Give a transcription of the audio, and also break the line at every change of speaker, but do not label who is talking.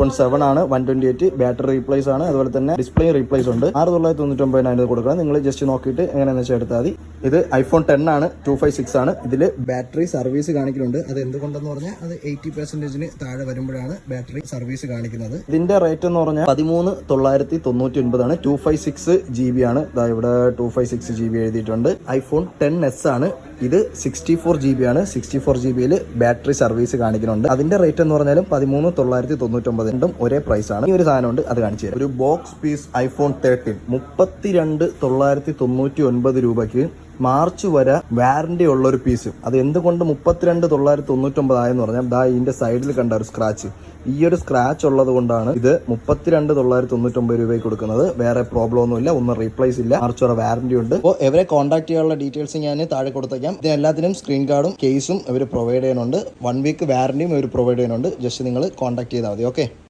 iPhone 7 ആണ് 128 battery replace ആണ്. അതുപോലെ തന്നെ ഡിസ്പ്ലേ റീപ്ലേസ് ഉണ്ട്. 6999 കൊടുക്കണം. നിങ്ങൾ ജസ്റ്റ് നോക്കിയിട്ട് എങ്ങനെയാണെന്ന് വെച്ചാൽ എടുത്താൽ മതി. ഇത് iPhone 10 ആണ് 256 ആണ്. ഇതിൽ ബാറ്ററി സർവീസ് കാണിക്കുന്നുണ്ട്. അത് എന്തുകൊണ്ടെന്ന് പറഞ്ഞാൽ അത് 80% താഴെ വരുമ്പോഴാണ് ബാറ്ററി സർവീസ് കാണിക്കുന്നത്. ഇതിന്റെ റേറ്റ് എന്ന് പറഞ്ഞാൽ 13,999 ആണ്. 256 GB ആണ്. ഇവിടെ 256 GB എഴുതിയിട്ടുണ്ട്. iPhone 10s ആണ്. ഇത് 64 GB ആണ്. 64 GB ബാറ്ററി സർവീസ് കാണിക്കുന്നുണ്ട്. അതിന്റെ റേറ്റ് എന്ന് പറഞ്ഞാലും 13,999 ഒരേ പ്രൈസ് ആണ്. ഈ ഒരു സാധനം ഉണ്ട്, അത് കാണിച്ചു തരാം. ഒരു ബോക്സ് പീസ് iPhone 13 32,999 രൂപയ്ക്ക് മാർച്ച് വരെ വാറന്റി ഉള്ള ഒരു പീസ്. അത് എന്തുകൊണ്ട് 32,999 ആയെന്ന് പറഞ്ഞാൽ ഇതിന്റെ സൈഡിൽ കണ്ട ഒരു സ്ക്രാച്ച്, ഈ ഒരു സ്ക്രാച്ച് ഉള്ളത് കൊണ്ടാണ് ഇത് 32,999 രൂപയ്ക്ക് കൊടുക്കുന്നത്. വേറെ പ്രോബ്ലം ഒന്നുമില്ല, ഒന്നും റീപ്ലേസ് ഇല്ല, മാർച്ച് വരെ വാറന്റി ഉണ്ട്. അപ്പോൾ ഇവരെ കോൺടാക്ട് ചെയ്യാനുള്ള ഡീറ്റെയിൽസ് ഞാൻ താഴെ കൊടുത്തേക്കാം. ഇതിനെല്ലാത്തിനും സ്ക്രീൻ കാർഡും കേസും ഇവർ പ്രൊവൈഡ് ചെയ്യുന്നുണ്ട്. 1 വീക്ക് വാറന്റിയും ഇവർ പ്രൊവൈഡ് ചെയ്യുന്നുണ്ട്. ജസ്റ്റ് നിങ്ങൾ കോൺടാക്ട് ചെയ്താൽ മതി. ഓക്കെ.